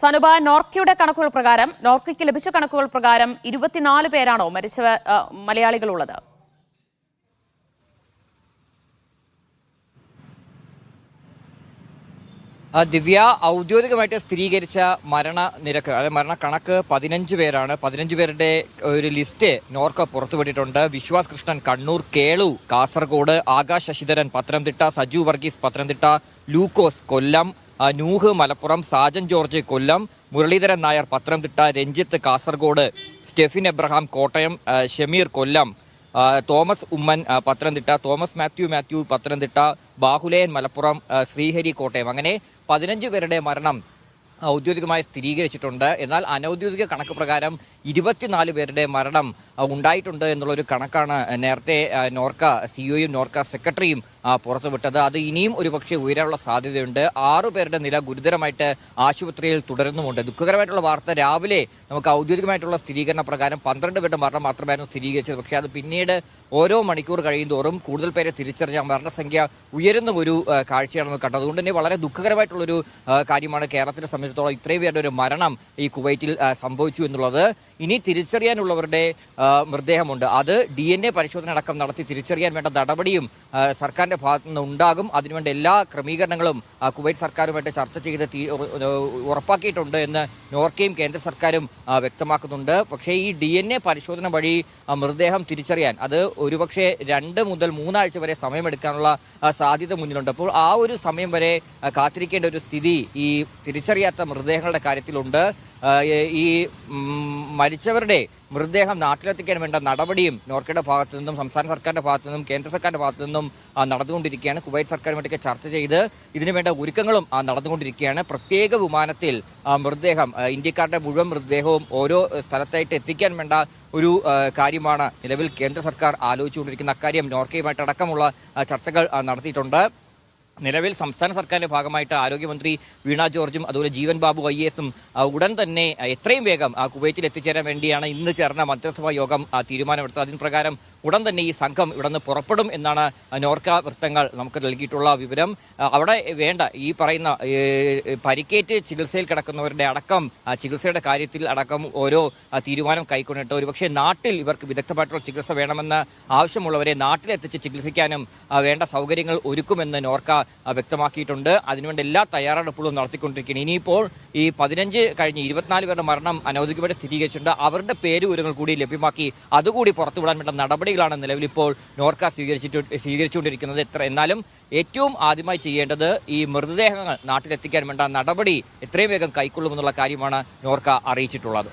സനുബ, നോർക്കയ്ക്ക് ലഭിച്ച കണക്കുകൾ പ്രകാരം 24 പേരാണോ മരിച്ച മലയാളികളുള്ളത്? ദിവ്യ, ഔദ്യോഗികമായിട്ട് സ്ഥിരീകരിച്ച മരണനിരക്ക് അതായത് മരണക്കണക്ക് 15 പേരാണ്. 15 പേരുടെ ഒരു ലിസ്റ്റ് നോർക്ക പുറത്തുവിട്ടിട്ടുണ്ട്. വിശ്വാസ് കൃഷ്ണൻ കണ്ണൂർ, കേളു കാസർഗോഡ്, ആകാശ് ശശിധരൻ പത്തനംതിട്ട, സജു വർഗീസ് പത്തനംതിട്ട, ലൂക്കോസ് കൊല്ലം, നൂഹ് മലപ്പുറം, സാജൻ ജോർജ് കൊല്ലം, മുരളീധരൻ നായർ പത്തനംതിട്ട, രഞ്ജിത്ത് കാസർഗോഡ്, സ്റ്റെഫിൻ എബ്രഹാം കോട്ടയം, ഷമീർ കൊല്ലം, തോമസ് ഉമ്മൻ പത്തനംതിട്ട, തോമസ് മാത്യു പത്തനംതിട്ട, ബാഹുലേയൻ മലപ്പുറം, ശ്രീഹരി കോട്ടയം. അങ്ങനെ 15 പേരുടെ മരണം ഔദ്യോഗികമായി സ്ഥിരീകരിച്ചിട്ടുണ്ട്. എന്നാൽ അനൌദ്യോഗിക കണക്ക് പ്രകാരം 24 പേരുടെ മരണം ഉണ്ടായിട്ടുണ്ട് എന്നുള്ളൊരു കണക്കാണ് നേരത്തെ നോർക്ക സിഇഒയും നോർക്ക സെക്രട്ടറിയും പുറത്തുവിട്ടത്. അത് ഇനിയും ഒരുപക്ഷെ ഉയരാനുള്ള സാധ്യതയുണ്ട്. 6 പേരുടെ നില ഗുരുതരമായിട്ട് ആശുപത്രിയിൽ തുടരുന്നുമുണ്ട്. ദുഃഖകരമായിട്ടുള്ള വാർത്ത രാവിലെ നമുക്ക് ഔദ്യോഗികമായിട്ടുള്ള സ്ഥിരീകരണ പ്രകാരം 12 പേരുടെ മരണം മാത്രമായിരുന്നു സ്ഥിരീകരിച്ചത്. പക്ഷേ അത് പിന്നീട് ഓരോ മണിക്കൂർ കഴിയുന്തോറും കൂടുതൽ പേരെ തിരിച്ചറിഞ്ഞ മരണസംഖ്യ ഉയരുന്ന ഒരു കാഴ്ചയാണ് നമുക്ക് കണ്ടത്. അതുകൊണ്ട് തന്നെ വളരെ ദുഃഖകരമായിട്ടുള്ളൊരു കാര്യമാണ് കേരളത്തിനെ സംബന്ധിച്ചിടത്തോളം ഇത്രയും പേരുടെ ഒരു മരണം ഈ കുവൈറ്റിൽ സംഭവിച്ചു എന്നുള്ളത്. ഇനി തിരിച്ചറിയാനുള്ളവരുടെ മൃതദേഹമുണ്ട്. അത് DNA പരിശോധന അടക്കം നടത്തി തിരിച്ചറിയാൻ വേണ്ട നടപടിയും സർക്കാരിന്റെ ഭാഗത്തു നിന്ന് ഉണ്ടാകും. അതിനുവേണ്ട എല്ലാ ക്രമീകരണങ്ങളും കുവൈറ്റ് സർക്കാരുമായിട്ട് ചർച്ച ചെയ്ത് ഉറപ്പാക്കിയിട്ടുണ്ട് എന്ന് നോർക്കയും കേന്ദ്ര സർക്കാരും വ്യക്തമാക്കുന്നുണ്ട്. പക്ഷേ ഈ DNA പരിശോധന വഴി മൃതദേഹം തിരിച്ചറിയാൻ അത് ഒരുപക്ഷെ 2 മുതൽ 3 ആഴ്ച വരെ സമയമെടുക്കാനുള്ള സാധ്യത മുന്നിലുണ്ട്. അപ്പോൾ ആ ഒരു സമയം വരെ കാത്തിരിക്കേണ്ട ഒരു സ്ഥിതി ഈ തിരിച്ചറിയാത്ത മൃതദേഹങ്ങളുടെ കാര്യത്തിലുണ്ട്. ഈ മരിച്ചവരുടെ മൃതദേഹം നാട്ടിലെത്തിക്കാൻ വേണ്ട നടപടിയും നോർക്കയുടെ ഭാഗത്തു നിന്നും സംസ്ഥാന സർക്കാരിന്റെ ഭാഗത്തു നിന്നും കേന്ദ്ര സർക്കാരിന്റെ ഭാഗത്തു നിന്നും നടന്നുകൊണ്ടിരിക്കുകയാണ്. കുവൈറ്റ് സർക്കാരുമായിട്ടൊക്കെ ചർച്ച ചെയ്ത് ഇതിനു വേണ്ട ഒരുക്കങ്ങളും നടന്നുകൊണ്ടിരിക്കുകയാണ്. പ്രത്യേക വിമാനത്തിൽ മൃതദേഹം ഇന്ത്യക്കാരുടെ മുഴുവൻ മൃതദേഹവും ഓരോ സ്ഥലത്തായിട്ട് എത്തിക്കാൻ വേണ്ട ഒരു കാര്യമാണ് നിലവിൽ കേന്ദ്ര സർക്കാർ ആലോചിച്ചുകൊണ്ടിരിക്കുന്ന. അക്കാര്യം നോർക്കയുമായിട്ട് അടക്കമുള്ള ചർച്ചകൾ നടത്തിയിട്ടുണ്ട്. നിലവിൽ സംസ്ഥാന സർക്കാരിന്റെ ഭാഗമായിട്ട് ആരോഗ്യമന്ത്രി വീണ ജോർജും അതുപോലെ ജീവൻ ബാബു IAS ഉടൻ തന്നെ എത്രയും വേഗം കുവൈറ്റിൽ എത്തിച്ചേരാൻ വേണ്ടിയാണ് ഇന്ന് ചേർന്ന മന്ത്രിസഭാ യോഗം തീരുമാനമെടുത്തത്. അതിന് പ്രകാരം ഉടൻ തന്നെ ഈ സംഘം ഇവിടെ നിന്ന് പുറപ്പെടും എന്നാണ് നോർക്ക വൃത്തങ്ങൾ നമുക്ക് നൽകിയിട്ടുള്ള വിവരം. അവിടെ വേണ്ട ഈ പറയുന്ന പരിക്കേറ്റ് ചികിത്സയിൽ കിടക്കുന്നവരുടെ അടക്കം ചികിത്സയുടെ കാര്യത്തിൽ അടക്കം ഓരോ തീരുമാനം കൈക്കൊണ്ടിട്ട് ഒരുപക്ഷെ നാട്ടിൽ ഇവർക്ക് വിദഗ്ധമായിട്ടുള്ള ചികിത്സ വേണമെന്ന് ആവശ്യമുള്ളവരെ നാട്ടിലെത്തിച്ച് ചികിത്സിക്കാനും വേണ്ട സൗകര്യങ്ങൾ ഒരുക്കുമെന്ന് നോർക്ക വ്യക്തമാക്കിയിട്ടുണ്ട്. അതിനുവേണ്ട എല്ലാ തയ്യാറെടുപ്പുകളും നടത്തിക്കൊണ്ടിരിക്കുകയാണ്. ഇനിയിപ്പോൾ ഈ 15 കഴിഞ്ഞ് 24 പേരുടെ മരണം അനൗദ്യോഗികമായിട്ട് സ്ഥിരീകരിച്ചിട്ടുണ്ട്. അവരുടെ പേരുവിവരങ്ങൾ കൂടി ലഭ്യമാക്കി അതുകൂടി പുറത്തുവിടാൻ വേണ്ട നടപടികളാണ് നിലവിലിപ്പോൾ നോർക്ക സ്വീകരിച്ചുകൊണ്ടിരിക്കുന്നത്. എന്നാലും ഏറ്റവും ആദ്യമായി ചെയ്യേണ്ടത് ഈ മൃതദേഹങ്ങൾ നാട്ടിലെത്തിക്കാൻ വേണ്ട നടപടി എത്രയും വേഗം കൈക്കൊള്ളുമെന്നുള്ള കാര്യമാണ് നോർക്ക അറിയിച്ചിട്ടുള്ളത്.